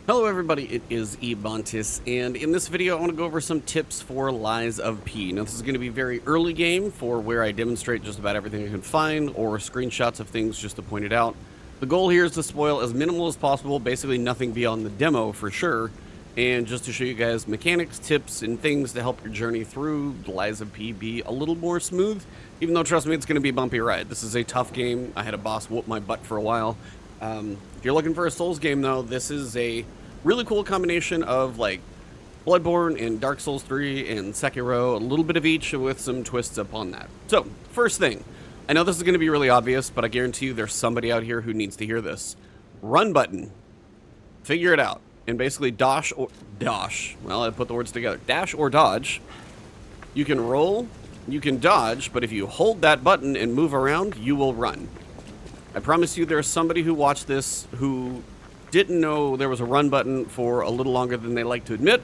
Hello everybody, it is Ebontis, and in this video I want to go over some tips for Lies of P. Now this is going to be very early game for where I demonstrate just about everything I can find, or screenshots of things just to point it out. The goal here is to spoil as minimal as possible, basically nothing beyond the demo for sure, and just to show you guys mechanics, tips, and things to help your journey through Lies of P be a little more smooth, even though trust me, it's going to be a bumpy ride. This is a tough game. I had a boss whoop my butt for a while. If you're looking for a Souls game though, this is a really cool combination of like Bloodborne and Dark Souls 3 and Sekiro, a little bit of each with some twists upon that. So, first thing, I know this is going to be really obvious, but I guarantee you there's somebody out here who needs to hear this. Run button. Figure it out. And basically dash, well, I put the words together. Dash or dodge. You can roll, you can dodge, but if you hold that button and move around, you will run. I promise you there's somebody who watched this who didn't know there was a run button for a little longer than they like to admit.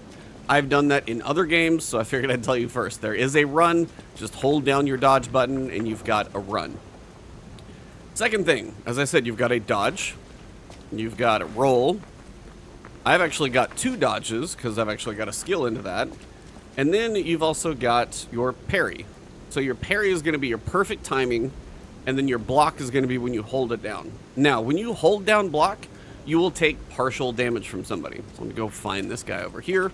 I've done that in other games, so I figured I'd tell you first. There is a run. Just hold down your dodge button and you've got a run. Second thing, as I said, you've got a dodge. You've got a roll. I've actually got two dodges because I've actually got a skill into that. And then you've also got your parry. So your parry is going to be your perfect timing, and then your block is going to be when you hold it down. Now, when you hold down block, you will take partial damage from somebody. So I'm going to go find this guy over here.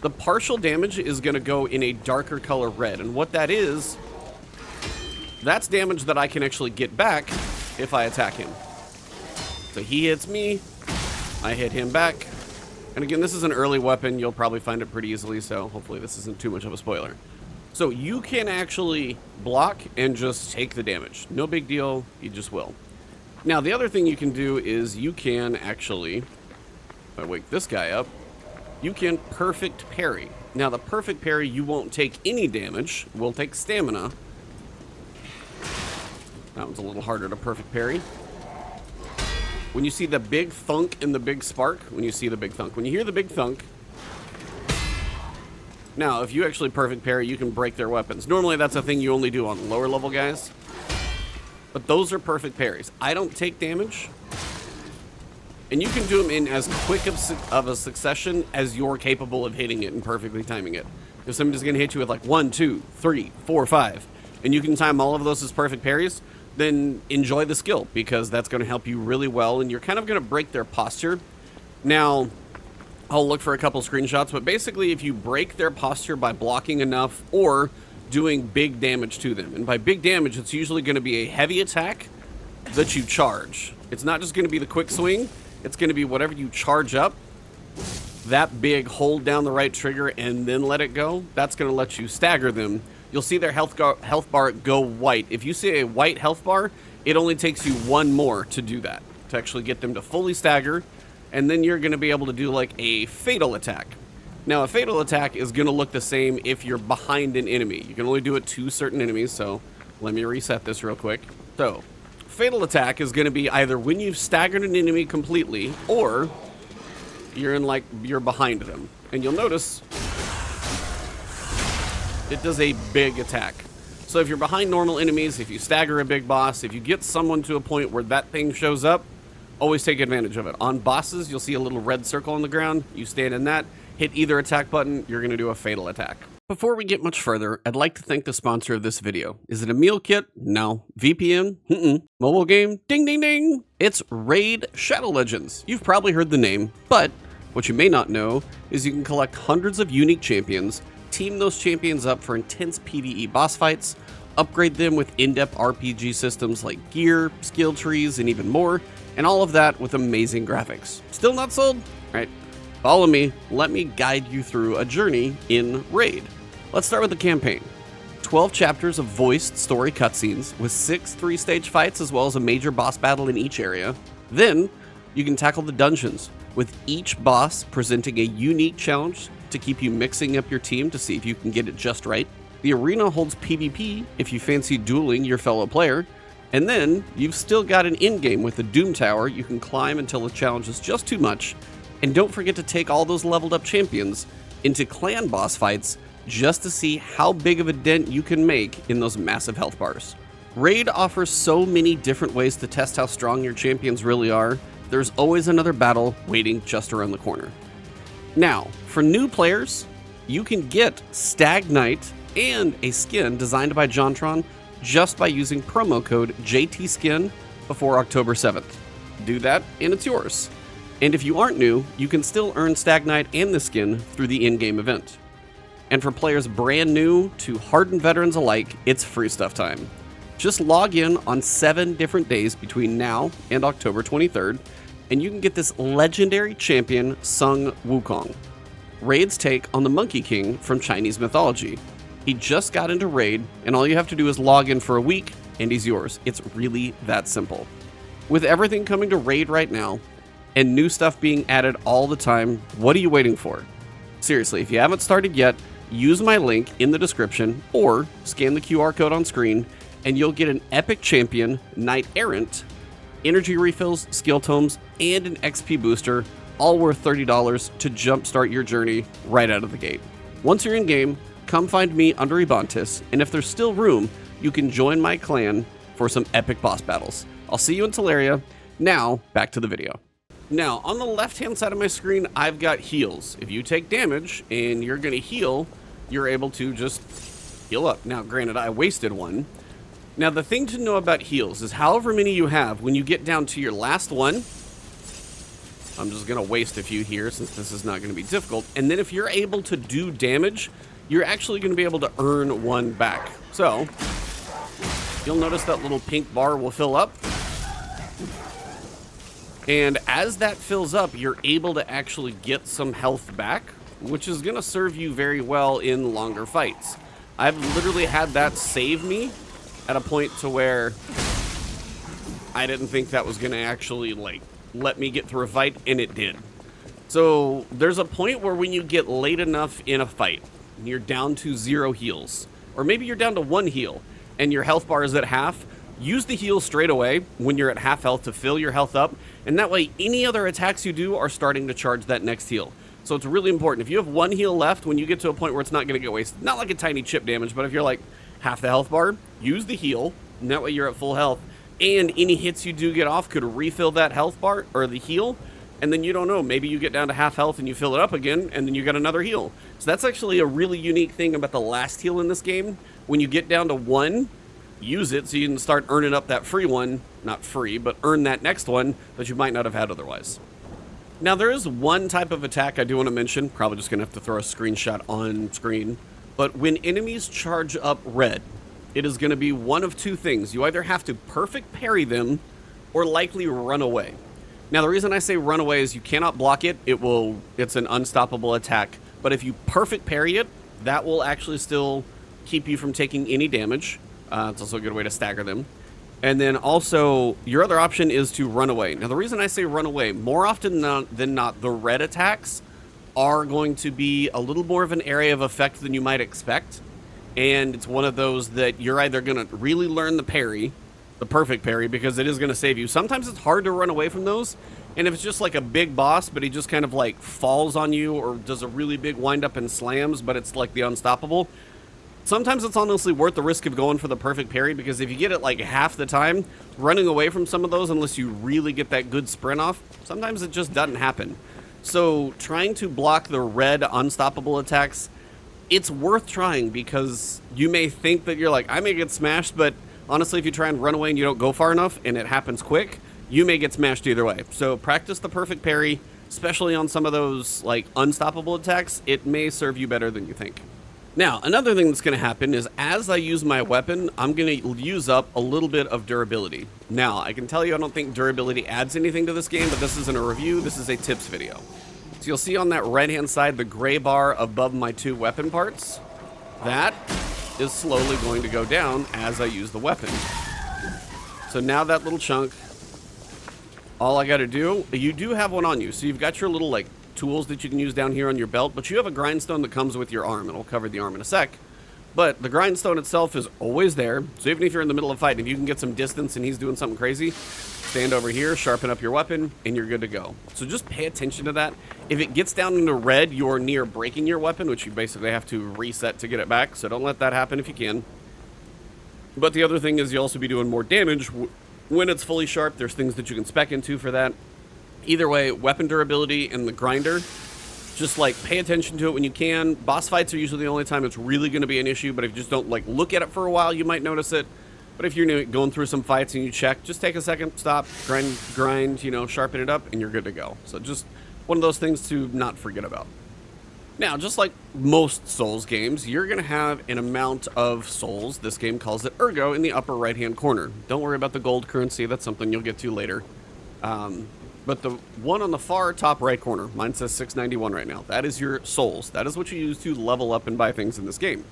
The partial damage is going to go in a darker color red. And what that is, that's damage that I can actually get back if I attack him. So he hits me, I hit him back. And again, this is an early weapon. You'll probably find it pretty easily, so hopefully this isn't too much of a spoiler. So you can actually block and just take the damage. No big deal, you just will. Now, the other thing you can do is you can actually, if I wake this guy up, you can perfect parry. Now, the perfect parry, you won't take any damage. We'll take stamina. That one's a little harder to perfect parry. When you see the big thunk and the big spark, when you hear the big thunk, now, if you actually perfect parry, you can break their weapons. Normally, that's a thing you only do on lower level guys. But those are perfect parries. I don't take damage. And you can do them in as quick of a succession as you're capable of hitting it and perfectly timing it. If somebody's going to hit you with like 1, 2, 3, 4, 5, and you can time all of those as perfect parries, then enjoy the skill, because that's going to help you really well, and you're kind of going to break their posture. Now, I'll look for a couple screenshots, but basically if you break their posture by blocking enough or doing big damage to them, and by big damage, it's usually going to be a heavy attack that you charge. It's not just going to be the quick swing. It's going to be whatever you charge up, that big, hold down the right trigger and then let it go. That's going to let you stagger them. You'll see their health bar go white. If you see a white health bar, it only takes you one more to do that, to actually get them to fully stagger, and then you're going to be able to do like a fatal attack. Now, a fatal attack is going to look the same if you're behind an enemy. You can only do it to certain enemies, so let me reset this real quick. So, fatal attack is going to be either when you've staggered an enemy completely, or you're behind them. And you'll notice it does a big attack. So if you're behind normal enemies, if you stagger a big boss, if you get someone to a point where that thing shows up, always take advantage of it. On bosses, you'll see a little red circle on the ground. You stand in that. Hit either attack button, you're going to do a fatal attack. Before we get much further, I'd like to thank the sponsor of this video. Is it a meal kit? No. VPN? Mm-mm. Mobile game? Ding, ding, ding. It's Raid Shadow Legends. You've probably heard the name, but what you may not know is you can collect hundreds of unique champions, team those champions up for intense PvE boss fights, upgrade them with in-depth RPG systems like gear, skill trees, and even more, and all of that with amazing graphics. Still not sold? Right. Follow me, let me guide you through a journey in Raid. Let's start with the campaign. 12 chapters of voiced story cutscenes with 6 3-stage fights as well as a major boss battle in each area. Then, you can tackle the dungeons, with each boss presenting a unique challenge to keep you mixing up your team to see if you can get it just right. The arena holds PvP if you fancy dueling your fellow player. And then, you've still got an endgame with the Doom Tower you can climb until the challenge is just too much. And don't forget to take all those leveled up champions into clan boss fights just to see how big of a dent you can make in those massive health bars. Raid offers so many different ways to test how strong your champions really are, there's always another battle waiting just around the corner. Now, for new players, you can get Stag Knight and a skin designed by JonTron just by using promo code JTSKIN before October 7th. Do that, and it's yours. And if you aren't new, you can still earn Stag Knight and the skin through the in-game event. And for players brand new to hardened veterans alike, it's free stuff time. Just log in on 7 different days between now and October 23rd, and you can get this legendary champion, Sung Wukong. Raid's take on the Monkey King from Chinese mythology. He just got into Raid, and all you have to do is log in for a week, and he's yours. It's really that simple. With everything coming to Raid right now, and new stuff being added all the time, what are you waiting for? Seriously, if you haven't started yet, use my link in the description, or scan the QR code on screen, and you'll get an epic champion, Knight Errant, energy refills, skill tomes, and an XP booster, all worth $30 to jumpstart your journey right out of the gate. Once you're in game, come find me under Ebontis, and if there's still room, you can join my clan for some epic boss battles. I'll see you in Teleria. Now, back to the video. Now, on the left-hand side of my screen, I've got heals. If you take damage and you're going to heal, you're able to just heal up. Now, granted, I wasted one. Now, the thing to know about heals is however many you have, when you get down to your last one, I'm just going to waste a few here since this is not going to be difficult. And then if you're able to do damage, you're actually going to be able to earn one back. So, you'll notice that little pink bar will fill up. And as that fills up, you're able to actually get some health back, which is going to serve you very well in longer fights. I've literally had that save me at a point to where I didn't think that was going to actually, like, let me get through a fight, and it did. So there's a point where when you get late enough in a fight, and you're down to 0 heals, or maybe you're down to 1 heal, and your health bar is at half, use the heal straight away when you're at half health to fill your health up, and that way any other attacks you do are starting to charge that next heal. So it's really important. If you have 1 heal left, when you get to a point where it's not going to get wasted, not like a tiny chip damage, but if you're like half the health bar, use the heal, and that way you're at full health, and any hits you do get off could refill that health bar, or the heal, and then you don't know, maybe you get down to half health and you fill it up again, and then you got another heal. So that's actually a really unique thing about the last heal in this game. When you get down to 1, use it so you can start earning up that free one, not free, but earn that next one that you might not have had otherwise. Now, there is one type of attack I do want to mention, probably just going to have to throw a screenshot on screen, but when enemies charge up red, it is going to be one of 2 things. You either have to perfect parry them or likely run away. Now, the reason I say run away is you cannot block it. It's an unstoppable attack, but if you perfect parry it, that will actually still keep you from taking any damage. It's also a good way to stagger them. And then also, your other option is to run away. Now, the reason I say run away, more often than not, the red attacks are going to be a little more of an area of effect than you might expect. And it's one of those that you're either going to really learn the parry, the perfect parry, because it is going to save you. Sometimes it's hard to run away from those. And if it's just like a big boss, but he just kind of like falls on you or does a really big wind up and slams, but it's like the unstoppable, sometimes it's honestly worth the risk of going for the perfect parry, because if you get it like half the time, running away from some of those, unless you really get that good sprint off, sometimes it just doesn't happen. So trying to block the red unstoppable attacks, it's worth trying, because you may think that you're like, I may get smashed, but honestly, if you try and run away and you don't go far enough and it happens quick, you may get smashed either way. So practice the perfect parry, especially on some of those like unstoppable attacks. It may serve you better than you think. Now, another thing that's going to happen is as I use my weapon, I'm going to use up a little bit of durability. Now, I can tell you I don't think durability adds anything to this game, but this isn't a review, this is a tips video. So you'll see on that right-hand side, the gray bar above my 2 weapon parts. That is slowly going to go down as I use the weapon. So now that little chunk, all I got to do, you do have one on you. So you've got your little like tools that you can use down here on your belt, but you have a grindstone that comes with your arm, and I'll cover the arm in a sec. But the grindstone itself is always there, so even if you're in the middle of a fight, if you can get some distance and he's doing something crazy, stand over here, sharpen up your weapon, and you're good to go. So just pay attention to that. If it gets down into red, you're near breaking your weapon, which you basically have to reset to get it back, so don't let that happen if you can. But the other thing is you'll also be doing more damage when it's fully sharp. There's things that you can spec into for that. Either way, weapon durability and the grinder, just like pay attention to it when you can. Boss fights are usually the only time it's really going to be an issue, but if you just don't like look at it for a while, you might notice it. But if you're going through some fights and you check, just take a second, stop, grind, you know, sharpen it up, and you're good to go. So just one of those things to not forget about. Now, just like most Souls games, you're going to have an amount of souls. This game calls it Ergo in the upper right-hand corner. Don't worry about the gold currency. That's something you'll get to later. But the one on the far top right corner, mine says 691 right now. That is your souls. That is what you use to level up and buy things in this game.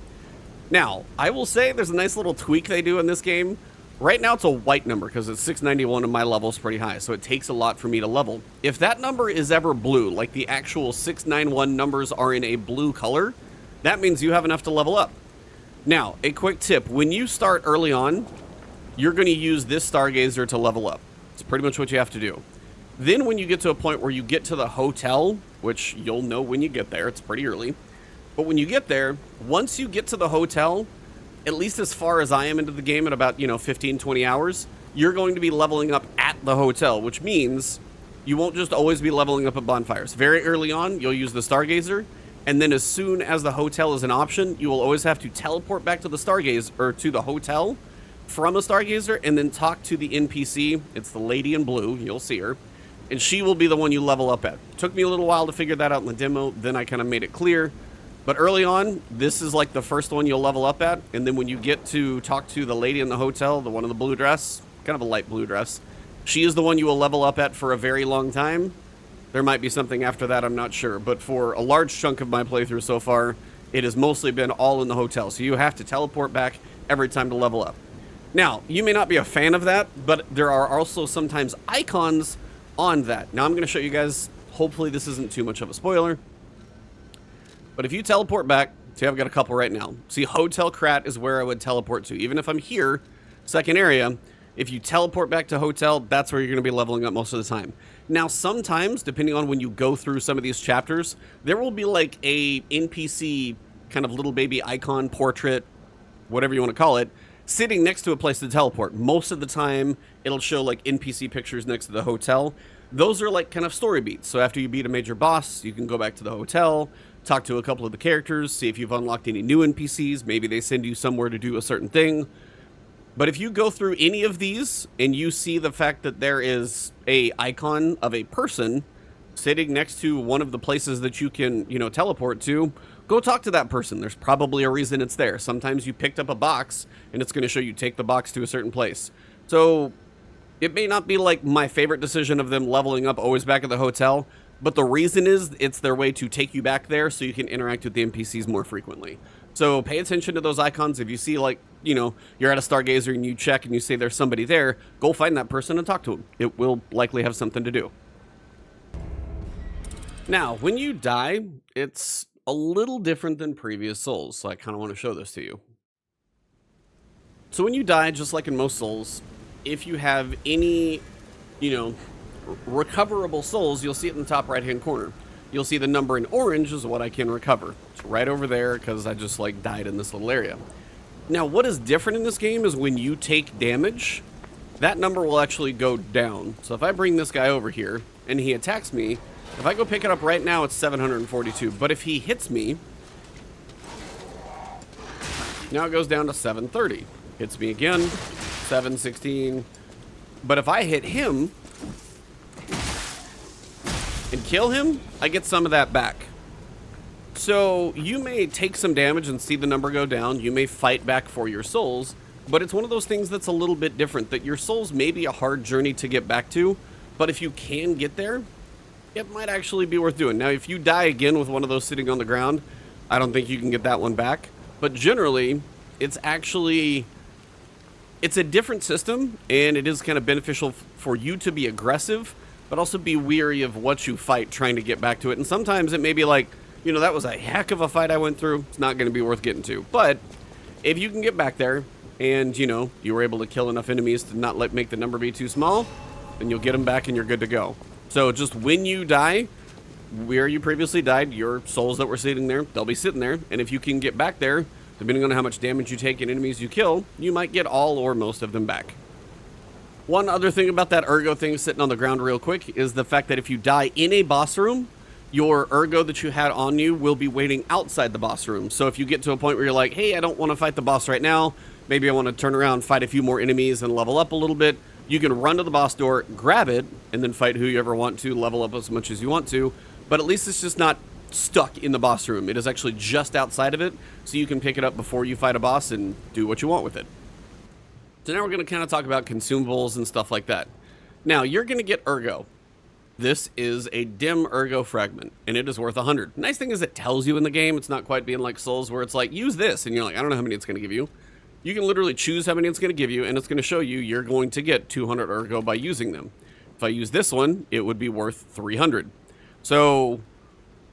Now, I will say there's a nice little tweak they do in this game. Right now it's a white number because it's 691 and my level's pretty high, so it takes a lot for me to level. If that number is ever blue, like the actual 691 numbers are in a blue color, that means you have enough to level up. Now, a quick tip. When you start early on, you're going to use this Stargazer to level up. It's pretty much what you have to do. Then when you get to a point where you get to the hotel, which you'll know when you get there, it's pretty early. But when you get there, once you get to the hotel, at least as far as I am into the game at about, 15, 20 hours, you're going to be leveling up at the hotel, which means you won't just always be leveling up at bonfires. Very early on, you'll use the Stargazer, and then as soon as the hotel is an option, you will always have to teleport back to the Stargazer, or to the hotel from a Stargazer, and then talk to the NPC. It's the lady in blue, you'll see her, and she will be the one you level up at. Took me a little while to figure that out in the demo, then I kind of made it clear. But early on, this is like the first one you'll level up at, and then when you get to talk to the lady in the hotel, the one in the blue dress, kind of a light blue dress, she is the one you will level up at for a very long time. There might be something after that, I'm not sure, but for a large chunk of my playthrough so far, it has mostly been all in the hotel, so you have to teleport back every time to level up. Now, you may not be a fan of that, but there are also sometimes icons on that. Now I'm going to show you guys, hopefully this isn't too much of a spoiler, but if you teleport back, see I've got a couple right now. See, Hotel Krat is where I would teleport to. Even if I'm here, second area, if you teleport back to Hotel, that's where you're going to be leveling up most of the time. Now, sometimes, depending on when you go through some of these chapters, there will be like a NPC kind of little baby icon, portrait, whatever you want to call it, sitting next to a place to teleport. Most of the time, it'll show like NPC pictures next to the hotel. Those are like kind of story beats. So after you beat a major boss, you can go back to the hotel, talk to a couple of the characters, see if you've unlocked any new NPCs. Maybe they send you somewhere to do a certain thing. But if you go through any of these and you see the fact that there is a icon of a person sitting next to one of the places that you can, teleport to, go talk to that person. There's probably a reason it's there. Sometimes you picked up a box and it's going to show you take the box to a certain place. So it may not be like my favorite decision of them leveling up always back at the hotel, but the reason is it's their way to take you back there so you can interact with the NPCs more frequently. So pay attention to those icons. If you see like, you're at a Stargazer and you check and you say there's somebody there, go find that person and talk to them. It will likely have something to do. Now, when you die, it's a little different than previous Souls, so I kind of want to show this to you. So when you die, just like in most Souls, if you have any, recoverable souls, you'll see it in the top right-hand corner. You'll see the number in orange is what I can recover. It's right over there because I just died in this little area. Now, what is different in this game is when you take damage, that number will actually go down. So if I bring this guy over here and he attacks me, if I go pick it up right now, it's 742. But if he hits me, now it goes down to 730. Hits me again, 716. But if I hit him and kill him, I get some of that back. So you may take some damage and see the number go down. You may fight back for your souls, but it's one of those things that's a little bit different, that your souls may be a hard journey to get back to, but if you can get there, it might actually be worth doing. Now, if you die again with one of those sitting on the ground, I don't think you can get that one back, but generally, it's a different system, and it is kind of beneficial for you to be aggressive, but also be weary of what you fight trying to get back to it. And sometimes it may be like, that was a heck of a fight I went through. It's not going to be worth getting to. But if you can get back there and, you were able to kill enough enemies to not make the number be too small, then you'll get them back and you're good to go. So just when you die, where you previously died, your souls that were sitting there, they'll be sitting there. And if you can get back there, depending on how much damage you take and enemies you kill, you might get all or most of them back. One other thing about that Ergo thing sitting on the ground real quick is the fact that if you die in a boss room, your Ergo that you had on you will be waiting outside the boss room. So if you get to a point where you're like, hey, I don't want to fight the boss right now, maybe I want to turn around, fight a few more enemies and level up a little bit, you can run to the boss door, grab it, and then fight who you ever want to, level up as much as you want to, but at least it's just not stuck in the boss room. It is actually just outside of it, so you can pick it up before you fight a boss and do what you want with it. So now we're going to kind of talk about consumables and stuff like that. Now, you're going to get Ergo. This is a dim Ergo fragment, and it is worth 100. Nice thing is it tells you in the game. It's not quite being like Souls, where it's like, use this, and you're like, I don't know how many it's going to give you. You can literally choose how many it's going to give you, and it's going to show you you're going to get 200 Ergo by using them. If I use this one, it would be worth 300. So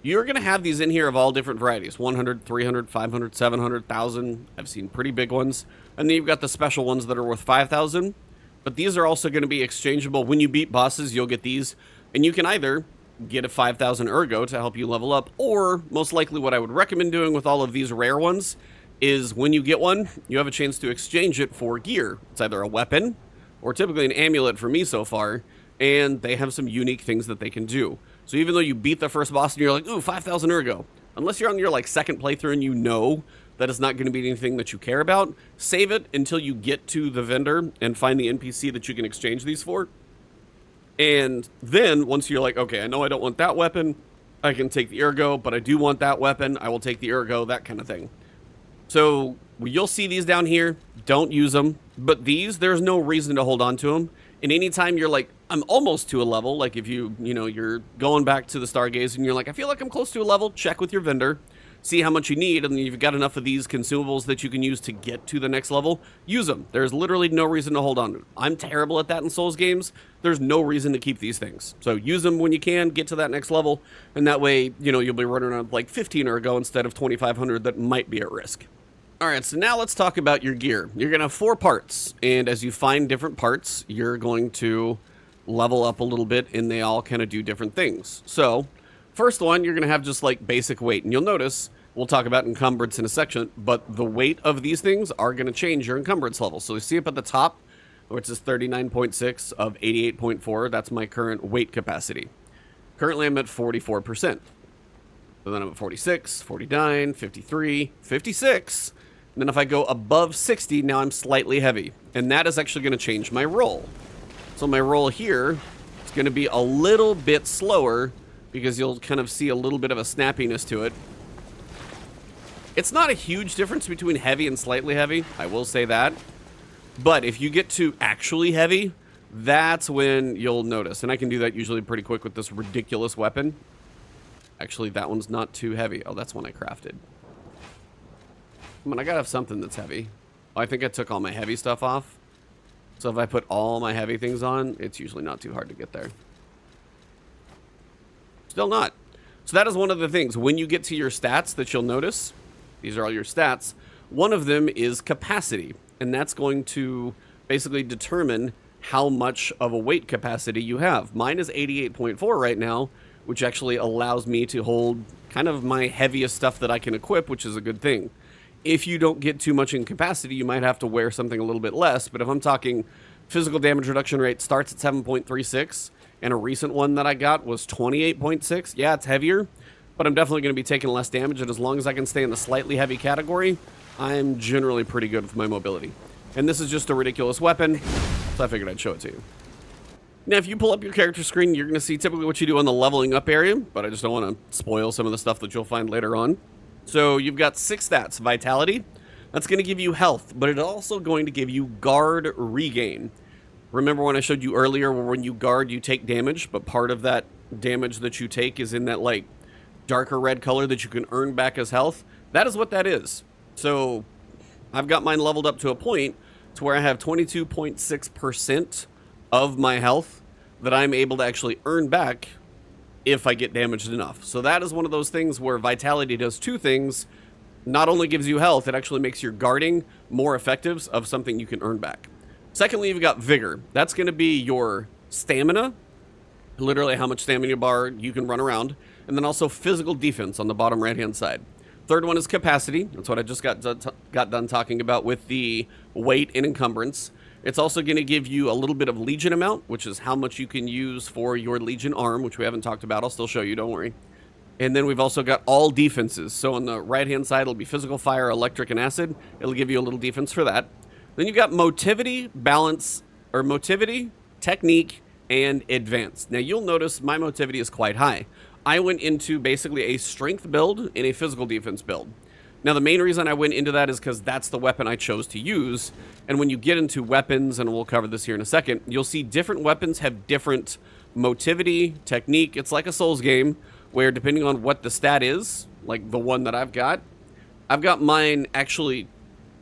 you're going to have these in here of all different varieties. 100, 300, 500, 700, 1,000. I've seen pretty big ones. And then you've got the special ones that are worth 5,000. But these are also going to be exchangeable. When you beat bosses, you'll get these. And you can either get a 5,000 Ergo to help you level up, or most likely what I would recommend doing with all of these rare ones is when you get one, you have a chance to exchange it for gear. It's either a weapon or typically an amulet for me so far, and they have some unique things that they can do. So even though you beat the first boss and you're like, ooh, 5,000 Ergo, unless you're on your like second playthrough and you know that it's not going to be anything that you care about, save it until you get to the vendor and find the NPC that you can exchange these for. And then once you're like, okay, I know I don't want that weapon, I can take the Ergo, but I do want that weapon, I will take the Ergo, that kind of thing. So you'll see these down here. Don't use them. But these, there's no reason to hold on to them. And anytime you're like, I'm almost to a level, like if you're going back to the Stargaze and you're like, I feel like I'm close to a level, check with your vendor, see how much you need, and you've got enough of these consumables that you can use to get to the next level, use them. There's literally no reason to hold on to them. I'm terrible at that in Souls games. There's no reason to keep these things. So use them when you can, get to that next level, and that way, you'll be running around like 15 Ergo instead of 2,500 that might be at risk. Alright, so now let's talk about your gear. You're going to have 4 parts, and as you find different parts, you're going to level up a little bit, and they all kind of do different things. So, first one, you're going to have just like basic weight, and you'll notice, we'll talk about encumbrance in a section, but the weight of these things are going to change your encumbrance level. So you see up at the top, which is 39.6 of 88.4, that's my current weight capacity. Currently I'm at 44%. So then I'm at 46, 49, 53, 56. And then if I go above 60, now I'm slightly heavy. And that is actually going to change my roll. So my roll here is going to be a little bit slower because you'll kind of see a little bit of a snappiness to it. It's not a huge difference between heavy and slightly heavy, I will say that. But if you get to actually heavy, that's when you'll notice. And I can do that usually pretty quick with this ridiculous weapon. Actually, that one's not too heavy. Oh, that's one I crafted. Come on, I gotta have something that's heavy. Oh, I think I took all my heavy stuff off. So if I put all my heavy things on, it's usually not too hard to get there. Still not. So that is one of the things. When you get to your stats that you'll notice, these are all your stats, one of them is capacity. And that's going to basically determine how much of a weight capacity you have. Mine is 88.4 right now, which actually allows me to hold kind of my heaviest stuff that I can equip, which is a good thing. If you don't get too much in capacity, you might have to wear something a little bit less. But if I'm talking physical damage reduction rate starts at 7.36, and a recent one that I got was 28.6, yeah, it's heavier, but I'm definitely going to be taking less damage. And as long as I can stay in the slightly heavy category, I'm generally pretty good with my mobility. And this is just a ridiculous weapon, so I figured I'd show it to you. Now, if you pull up your character screen, you're going to see typically what you do on the leveling up area, but I just don't want to spoil some of the stuff that you'll find later on. So you've got 6 stats. Vitality, that's going to give you health, but it's also going to give you guard regain. Remember when I showed you earlier where when you guard, you take damage, but part of that damage that you take is in that, like, darker red color that you can earn back as health? That is what that is. So I've got mine leveled up to a point to where I have 22.6% of my health that I'm able to actually earn back if I get damaged enough. So that is one of those things where vitality does 2 things. Not only gives you health, it actually makes your guarding more effective of something you can earn back. Secondly, you've got vigor. That's going to be your stamina, literally how much stamina bar you can run around, and then also physical defense on the bottom right-hand side. Third one is capacity. That's what I just got done talking about with the weight and encumbrance. It's also going to give you a little bit of Legion amount, which is how much you can use for your Legion arm, which we haven't talked about. I'll still show you, don't worry. And then we've also got all defenses. So on the right-hand side, it'll be physical, fire, electric, and acid. It'll give you a little defense for that. Then you've got motivity, balance, or motivity, technique, and advanced. Now, you'll notice my motivity is quite high. I went into basically a strength build and a physical defense build. Now, the main reason I went into that is because that's the weapon I chose to use. And when you get into weapons, and we'll cover this here in a second, you'll see different weapons have different motivity, technique. It's like a Souls game where depending on what the stat is, like the one that I've got mine actually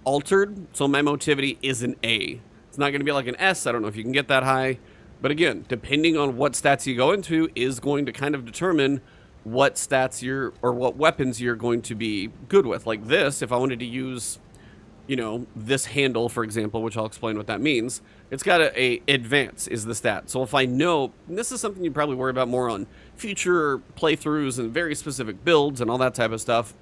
altered. So my motivity is an A. It's not going to be like an S. I don't know if you can get that high. But again, depending on what stats you go into is going to kind of determine what stats or what weapons you're going to be good with. Like this, if I wanted to use, you know, this handle, for example, which I'll explain what that means, it's got a advance is the stat. So if I know, and this is something you probably worry about more on future playthroughs and very specific builds and all that type of stuff.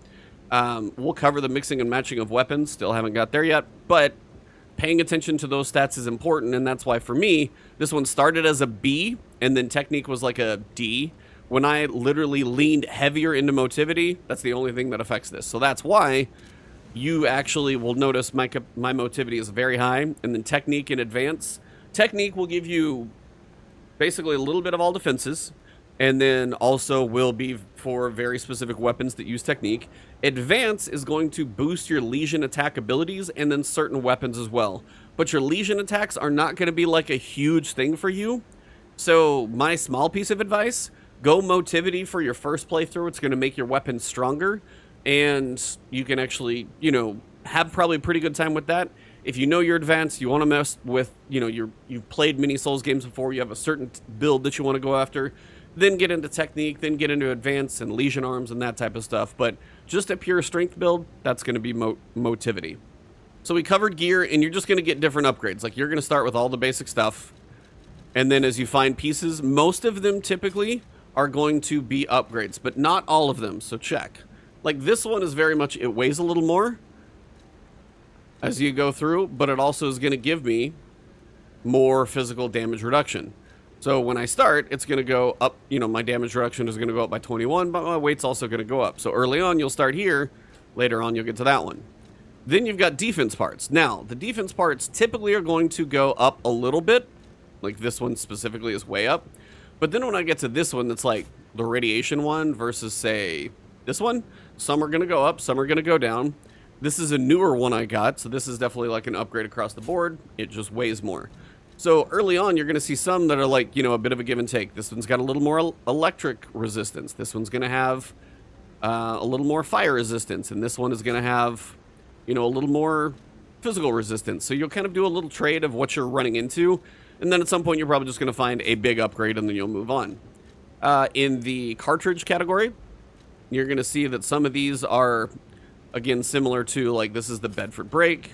We'll cover the mixing and matching of weapons. Still haven't got there yet, but paying attention to those stats is important. And that's why for me, this one started as a B and then technique was like a D. When I literally leaned heavier into motivity, that's the only thing that affects this. So that's why you actually will notice my motivity is very high. And then technique and advance. Technique will give you basically a little bit of all defenses. And then also will be for very specific weapons that use technique. Advance is going to boost your Legion attack abilities and then certain weapons as well. But your Legion attacks are not going to be like a huge thing for you. So my small piece of advice, go motivity for your first playthrough. It's going to make your weapon stronger. And you can actually, you know, have probably a pretty good time with that. If you know you're advanced, you want to mess with, you know, you've played many Souls games before, you have a certain build that you want to go after, then get into technique, then get into advance and Legion arms and that type of stuff. But just a pure strength build, that's going to be motivity. So we covered gear, and you're just going to get different upgrades. Like you're going to start with all the basic stuff. And then as you find pieces, most of them typically are going to be upgrades, but not all of them. So check. Like this one is very much, it weighs a little more as you go through, but it also is going to give me more physical damage reduction. So when I start, it's going to go up, you know, my damage reduction is going to go up by 21, but my weight's also going to go up. So early on, you'll start here. Later on, you'll get to that one. Then you've got defense parts. Now, the defense parts typically are going to go up a little bit. Like this one specifically is way up. But then when I get to this one, that's like the radiation one versus, say, this one, some are going to go up, some are going to go down. This is a newer one I got, so this is definitely like an upgrade across the board. It just weighs more. So early on, you're going to see some that are like, you know, a bit of a give and take. This one's got a little more electric resistance. This one's going to have a little more fire resistance. And this one is going to have, you know, a little more physical resistance. So you'll kind of do a little trade of what you're running into. And then at some point, you're probably just going to find a big upgrade and then you'll move on. In the cartridge category, you're going to see that some of these are, again, similar to like this is the Bedford Break.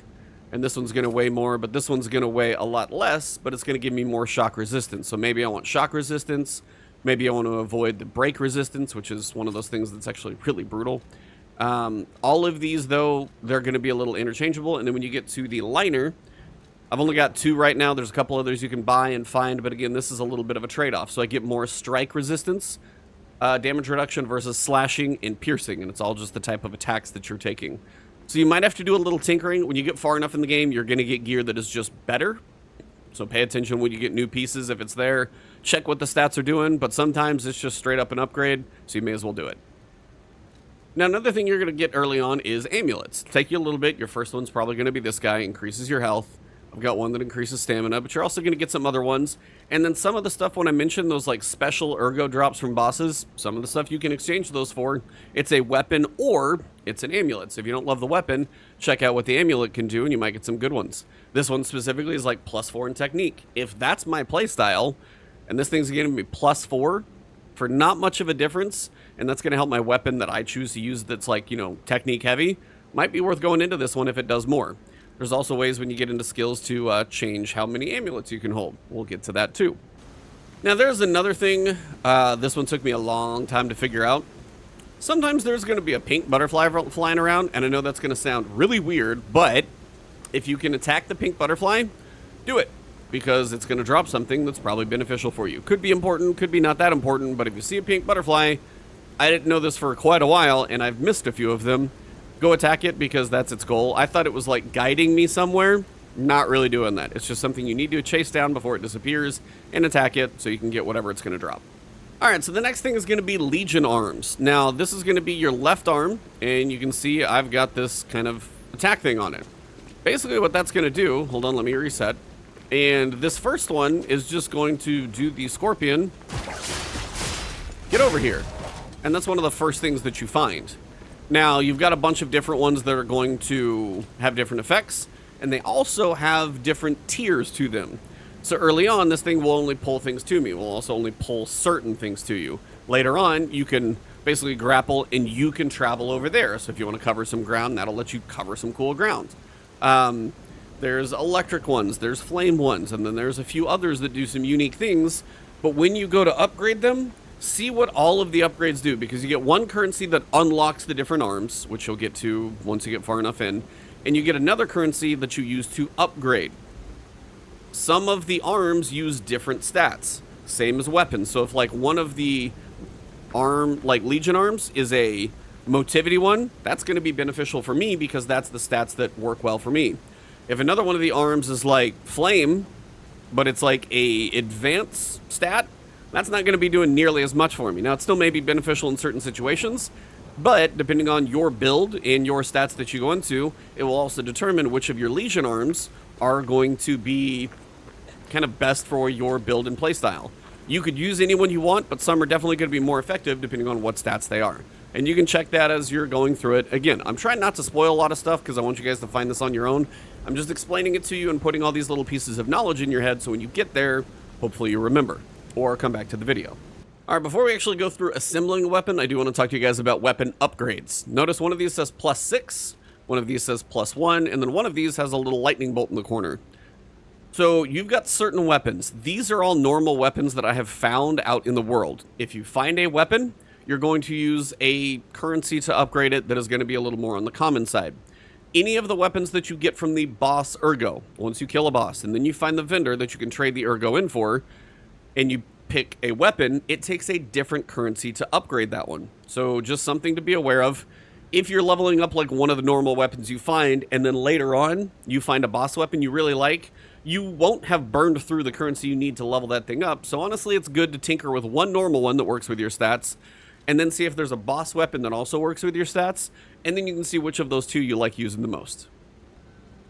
And this one's going to weigh more, but this one's going to weigh a lot less, but it's going to give me more shock resistance. So maybe I want shock resistance. Maybe I want to avoid the break resistance, which is one of those things that's actually really brutal. All of these, though, they're going to be a little interchangeable. And then when you get to the liner, I've only got 2 right now. There's a couple others you can buy and find. But again, this is a little bit of a trade-off. So I get more strike resistance, damage reduction versus slashing and piercing. And it's all just the type of attacks that you're taking. So you might have to do a little tinkering. When you get far enough in the game, you're going to get gear that is just better. So pay attention when you get new pieces. If it's there, check what the stats are doing. But sometimes it's just straight up an upgrade, so you may as well do it. Now, another thing you're going to get early on is amulets. Take you a little bit. Your first one's probably going to be this guy. Increases your health. I've got one that increases stamina, but you're also going to get some other ones. And then some of the stuff, when I mentioned those like special ergo drops from bosses, some of the stuff you can exchange those for. It's a weapon or it's an amulet. So if you don't love the weapon, check out what the amulet can do and you might get some good ones. This one specifically is like +4 in technique. If that's my playstyle, and this thing's going to be +4 for not much of a difference, and that's going to help my weapon that I choose to use that's like, you know, technique heavy, might be worth going into this one if it does more. There's also ways when you get into skills to change how many amulets you can hold. We'll get to that too. Now there's another thing. This one took me a long time to figure out. Sometimes there's going to be a pink butterfly flying around, and I know that's going to sound really weird, but if you can attack the pink butterfly, do it, because it's going to drop something that's probably beneficial for you. Could be important, could be not that important, but if you see a pink butterfly, I didn't know this for quite a while, and I've missed a few of them, go attack it because that's its goal. I thought it was like guiding me somewhere. Not really doing that. It's just something you need to chase down before it disappears and attack it so you can get whatever it's going to drop. Alright, so the next thing is going to be Legion Arms. Now, this is going to be your left arm, and you can see I've got this kind of attack thing on it. Basically what that's going to do, hold on, let me reset. And this first one is just going to do the scorpion. Get over here. And that's one of the first things that you find. Now, you've got a bunch of different ones that are going to have different effects, and they also have different tiers to them. So early on, this thing will only pull things to me. It will also only pull certain things to you. Later on, you can basically grapple, and you can travel over there. So if you want to cover some ground, that'll let you cover some cool ground. There's electric ones, there's flame ones, and then there's a few others that do some unique things. But when you go to upgrade them, see what all of the upgrades do, because you get one currency that unlocks the different arms, which you'll get to once you get far enough in, and you get another currency that you use to upgrade. Some of the arms use different stats, same as weapons. So if like one of the like Legion arms is a motivity one, that's going to be beneficial for me because that's the stats that work well for me. If another one of the arms is like flame, but it's like a advanced stat, that's not going to be doing nearly as much for me. Now, it still may be beneficial in certain situations, but depending on your build and your stats that you go into, it will also determine which of your Legion arms are going to be kind of best for your build and playstyle. You could use any one you want, but some are definitely going to be more effective depending on what stats they are. And you can check that as you're going through it. Again, I'm trying not to spoil a lot of stuff because I want you guys to find this on your own. I'm just explaining it to you and putting all these little pieces of knowledge in your head so when you get there, hopefully you remember or come back to the video. All right, before we actually go through assembling a weapon, I do want to talk to you guys about weapon upgrades. Notice one of these says +6, one of these says +1, and then one of these has a little lightning bolt in the corner. So you've got certain weapons. These are all normal weapons that I have found out in the world. If you find a weapon, you're going to use a currency to upgrade it that is going to be a little more on the common side. Any of the weapons that you get from the boss Ergo, once you kill a boss, and then you find the vendor that you can trade the Ergo in for, and you pick a weapon, it takes a different currency to upgrade that one. So just something to be aware of. If you're leveling up like one of the normal weapons you find, and then later on you find a boss weapon you really like, you won't have burned through the currency you need to level that thing up. So honestly, it's good to tinker with one normal one that works with your stats, and then see if there's a boss weapon that also works with your stats, and then you can see which of those two you like using the most.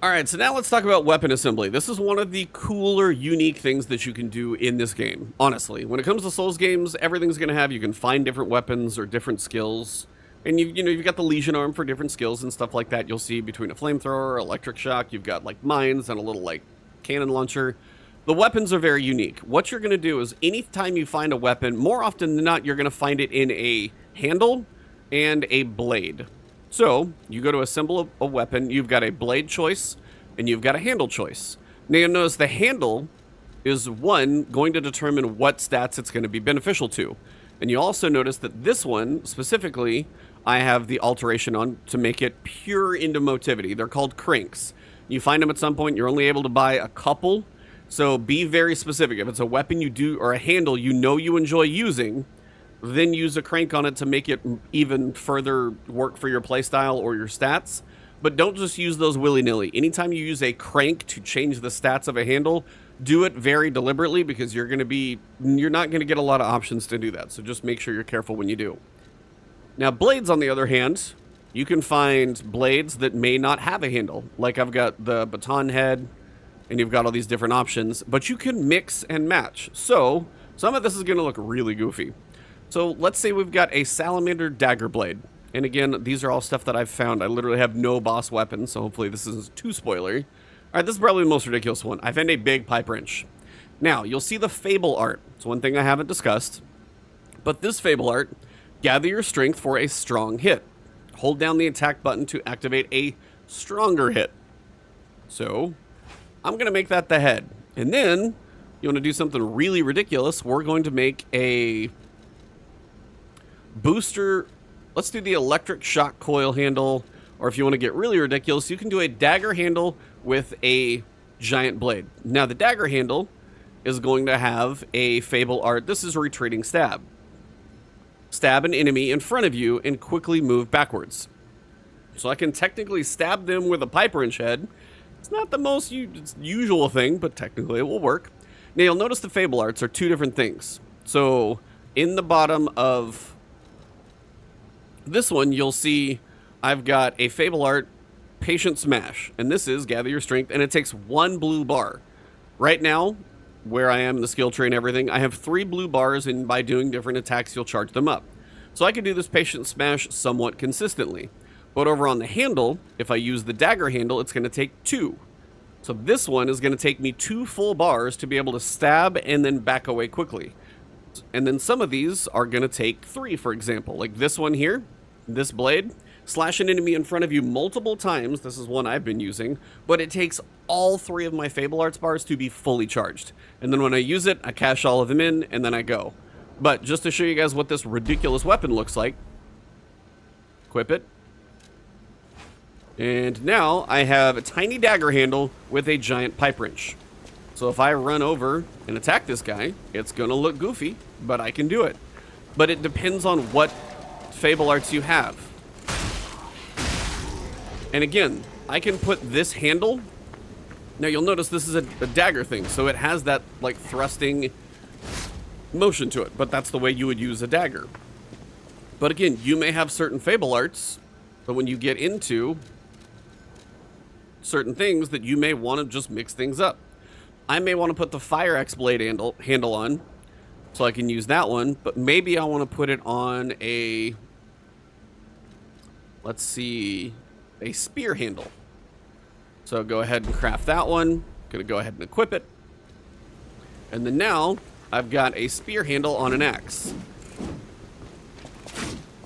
Alright, so now let's talk about weapon assembly. This is one of the cooler, unique things that you can do in this game, honestly. When it comes to Souls games, everything's going to have, you can find different weapons or different skills, and you've got the Legion arm for different skills and stuff like that. You'll see between a flamethrower, electric shock, you've got like mines and a little like cannon launcher. The weapons are very unique. What you're going to do is anytime you find a weapon, more often than not, you're going to find it in a handle and a blade. So you go to assemble a weapon, you've got a blade choice and you've got a handle choice. Now you'll notice the handle is going to determine what stats it's going to be beneficial to. And you also notice that this one specifically, I have the alteration on to make it pure into motivity. They're called cranks. You find them at some point, you're only able to buy a couple. So be very specific. If it's a weapon you do or a handle you know you enjoy using, then use a crank on it to make it even further work for your playstyle or your stats. But don't just use those willy-nilly. Anytime you use a crank to change the stats of a handle, do it very deliberately because you're not going to get a lot of options to do that. So just make sure you're careful when you do. Now blades, on the other hand, you can find blades that may not have a handle. Like I've got the baton head, and you've got all these different options, but you can mix and match. So some of this is going to look really goofy. So let's say we've got a salamander dagger blade. And again, these are all stuff that I've found. I literally have no boss weapons, so hopefully this isn't too spoilery. All right, this is probably the most ridiculous one. I found a big pipe wrench. Now, you'll see the Fable art. It's one thing I haven't discussed. But this Fable art, gather your strength for a strong hit. Hold down the attack button to activate a stronger hit. So I'm going to make that the head. And then you want to do something really ridiculous. We're going to make a booster. Let's do the electric shock coil handle. Or if you want to get really ridiculous, you can do a dagger handle with a giant blade. Now the dagger handle is going to have a Fable art. This is a retreating stab. Stab an enemy in front of you and quickly move backwards. So I can technically stab them with a pipe wrench head. It's not the most usual thing, but technically it will work. Now you'll notice the Fable arts are two different things. So in the bottom of this one, you'll see I've got a Fable art, Patient Smash, and this is Gather Your Strength, and it takes 1 blue bar. Right now, where I am in the skill tree and everything, I have 3 blue bars, and by doing different attacks, you'll charge them up. So I can do this Patient Smash somewhat consistently. But over on the handle, if I use the dagger handle, it's going to take 2. So this one is going to take me 2 full bars to be able to stab and then back away quickly. And then some of these are going to take 3, for example. Like this one here, this blade, slash an enemy in front of you multiple times. This is one I've been using, but it takes all 3 of my Fable Arts bars to be fully charged. And then when I use it, I cash all of them in, and then I go. But just to show you guys what this ridiculous weapon looks like, equip it. And now I have a tiny dagger handle with a giant pipe wrench. So if I run over and attack this guy, it's going to look goofy, but I can do it. But it depends on what Fable Arts you have. And again, I can put this handle. Now you'll notice this is a dagger thing, so it has that like thrusting motion to it, but that's the way you would use a dagger. But again, you may have certain Fable Arts, but when you get into certain things that you may want to just mix things up. I may want to put the Fire Axe blade handle on, so I can use that one, but maybe I want to put it on a, let's see, a spear handle. So go ahead and craft that one. Gonna go ahead and equip it. And then now I've got a spear handle on an axe.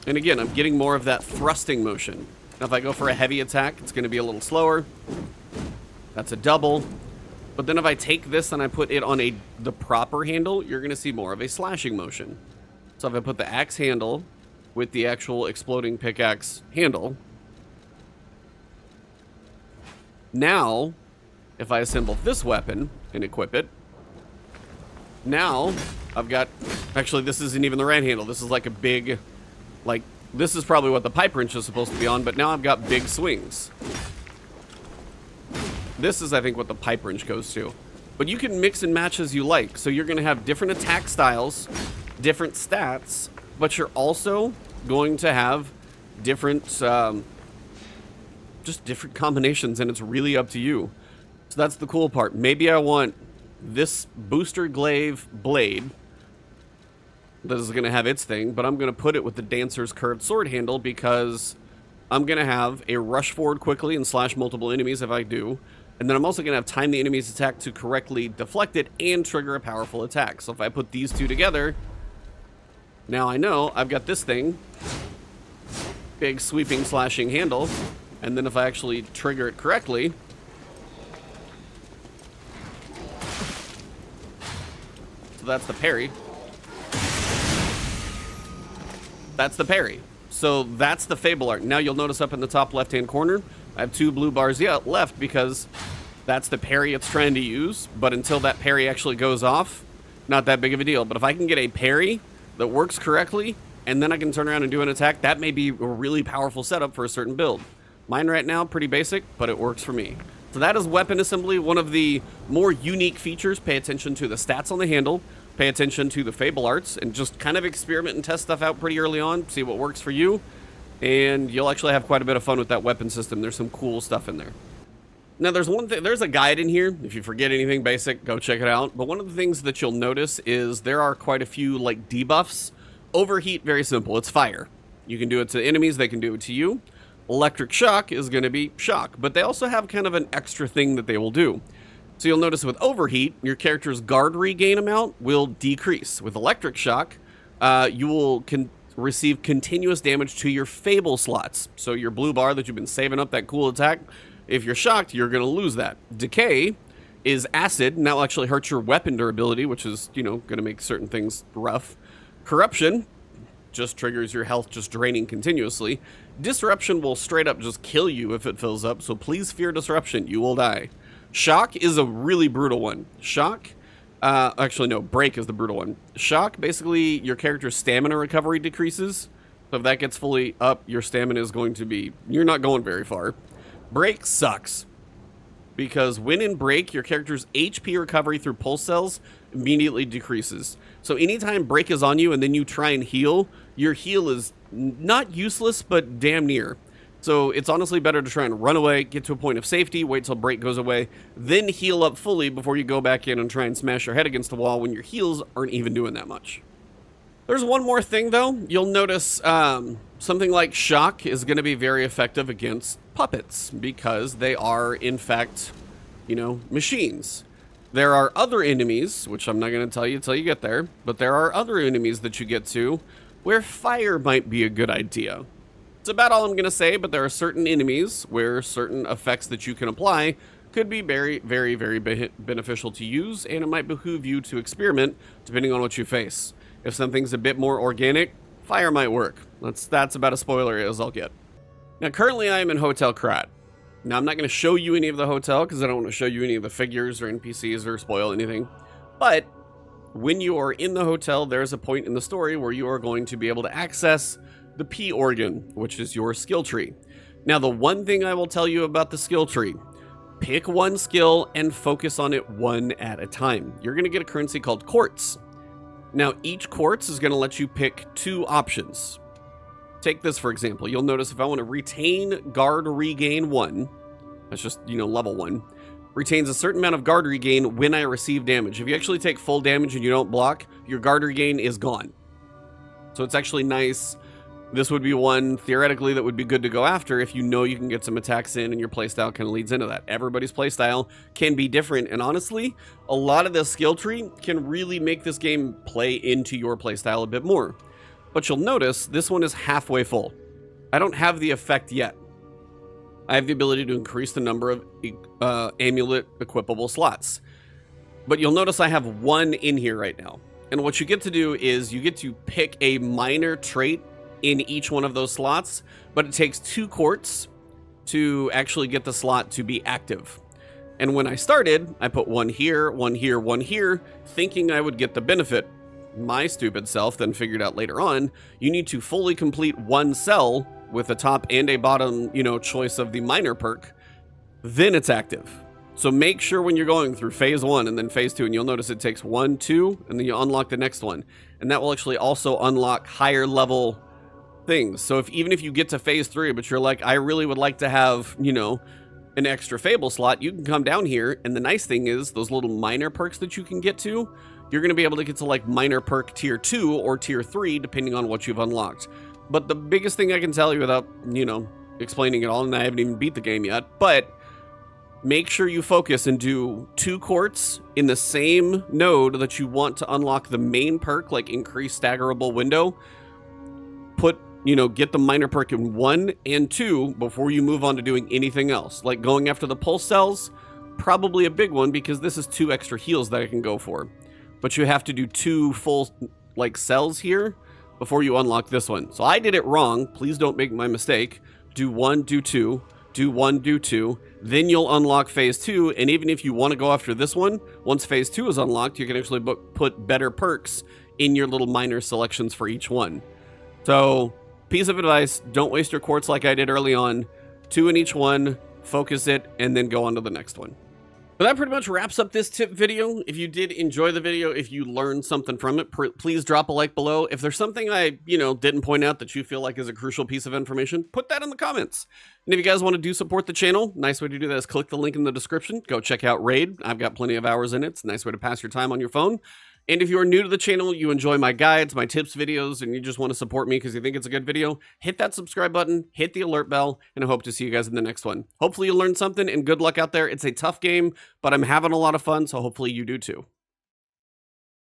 And again, I'm getting more of that thrusting motion. Now if I go for a heavy attack, it's gonna be a little slower. That's a double. But then if I take this and I put it on the proper handle, you're gonna see more of a slashing motion. So if I put the axe handle with the actual exploding pickaxe handle, now, if I assemble this weapon and equip it, now I've got, actually this isn't even the right handle, this is like a big, like, this is probably what the pipe wrench is supposed to be on, but now I've got big swings. This is, I think, what the pipe wrench goes to. But you can mix and match as you like, so you're going to have different attack styles, different stats, but you're also going to have different, just different combinations, and it's really up to you. So that's the cool part. Maybe I want this booster glaive blade that is going to have its thing, but I'm going to put it with the Dancer's curved sword handle because I'm going to have a rush forward quickly and slash multiple enemies if I do. And then I'm also going to have time the enemy's attack to correctly deflect it and trigger a powerful attack. So if I put these two together, now I know I've got this thing, big sweeping slashing handle, and then if I actually trigger it correctly, so that's the parry. That's the parry. So that's the Fable Art. Now you'll notice up in the top left-hand corner, I have 2 blue bars left because that's the parry it's trying to use. But until that parry actually goes off, not that big of a deal. But if I can get a parry that works correctly, and then I can turn around and do an attack, that may be a really powerful setup for a certain build. Mine right now, pretty basic, but it works for me. So that is weapon assembly, one of the more unique features. Pay attention to the stats on the handle. Pay attention to the Fable Arts and just kind of experiment and test stuff out pretty early on, see what works for you, and you'll actually have quite a bit of fun with that weapon system. There's some cool stuff in there. Now there's one thing, there's a guide in here. If you forget anything basic, go check it out. But one of the things that you'll notice is there are quite a few like debuffs. Overheat, very simple, it's fire. You can do it to enemies, they can do it to you. Electric shock is going to be shock, but they also have kind of an extra thing that they will do. So you'll notice with overheat, your character's guard regain amount will decrease. With electric shock, you will receive continuous damage to your Fable slots. So your blue bar that you've been saving up, that cool attack, if you're shocked, you're going to lose that. Decay is acid, and that will actually hurt your weapon durability, which is, you know, going to make certain things rough. Corruption just triggers your health just draining continuously. Disruption will straight up just kill you if it fills up, so please fear disruption, you will die. Shock is a really brutal one. Shock, actually no, Break is the brutal one. Shock, basically your character's stamina recovery decreases. So if that gets fully up, your stamina is going to be, you're not going very far. Break sucks. Because when in Break, your character's HP recovery through pulse cells immediately decreases. So anytime Break is on you and then you try and heal, your heal is not useless, but damn near. So it's honestly better to try and run away, get to a point of safety, wait till Break goes away, then heal up fully before you go back in and try and smash your head against the wall when your heals aren't even doing that much. There's one more thing though. You'll notice something like Shock is going to be very effective against puppets because they are in fact, you know, machines. There are other enemies, which I'm not going to tell you until you get there, but there are other enemies that you get to where fire might be a good idea. It's about all I'm going to say, but there are certain enemies where certain effects that you can apply could be very, very, very beneficial to use, and it might behoove you to experiment depending on what you face. If something's a bit more organic, fire might work. That's about as spoiler as I'll get. Now, currently I am in Hotel Krat. Now, I'm not going to show you any of the hotel because I don't want to show you any of the figures or NPCs or spoil anything. But when you are in the hotel, there's a point in the story where you are going to be able to access the P organ, which is your skill tree. Now, the one thing I will tell you about the skill tree, pick one skill and focus on it one at a time. You're going to get a currency called quartz. Now, each quartz is going to let you pick two options. Take this, for example. You'll notice if I want to retain guard regain 1, that's just, you know, level 1, retains a certain amount of guard regain when I receive damage. If you actually take full damage and you don't block, your guard regain is gone. So it's actually nice. This would be one, theoretically, that would be good to go after if you know you can get some attacks in and your playstyle kind of leads into that. Everybody's playstyle can be different, and honestly, a lot of the skill tree can really make this game play into your playstyle a bit more. But you'll notice this one is halfway full. I don't have the effect yet. I have the ability to increase the number of amulet equipable slots. But you'll notice I have one in here right now. And what you get to do is you get to pick a minor trait in each one of those slots, but it takes 2 quartz to actually get the slot to be active. And when I started, I put one here, one here, one here, thinking I would get the benefit. My stupid self then figured out later on, you need to fully complete one cell with a top and a bottom, you know, choice of the minor perk, then it's active. So make sure when you're going through phase 1 and then phase 2, and you'll notice it takes 1, 2, and then you unlock the next one. And that will actually also unlock higher level things. So even if you get to phase 3, but you're like, I really would like to have, you know, an extra Fable slot, you can come down here. And the nice thing is those little minor perks that you can get to, you're going to be able to get to like minor perk tier 2 or tier 3, depending on what you've unlocked. But the biggest thing I can tell you without, you know, explaining it all, and I haven't even beat the game yet, but make sure you focus and do 2 quartz in the same node that you want to unlock the main perk, like increase staggerable window. Put, you know, get the minor perk in 1 and 2 before you move on to doing anything else. Like going after the pulse cells, probably a big one because this is 2 extra heals that I can go for. But you have to do 2 full, like, cells here before you unlock this one. So I did it wrong. Please don't make my mistake. Do 1, do 2, do 1, do 2. Then you'll unlock phase 2. And even if you want to go after this one, once phase 2 is unlocked, you can actually put better perks in your little minor selections for each one. So, piece of advice, don't waste your quartz like I did early on. 2 in each one, focus it, and then go on to the next one. But that pretty much wraps up this tip video. If you did enjoy the video, if you learned something from it, please drop a like below. If there's something I, you know, didn't point out that you feel like is a crucial piece of information, put that in the comments. And if you guys want to support the channel, nice way to do that is click the link in the description. Go check out Raid. I've got plenty of hours in it. It's a nice way to pass your time on your phone. And if you are new to the channel, you enjoy my guides, my tips videos, and you just want to support me because you think it's a good video, hit that subscribe button, hit the alert bell, and I hope to see you guys in the next one. Hopefully you learned something, and good luck out there. It's a tough game, but I'm having a lot of fun, so hopefully you do too.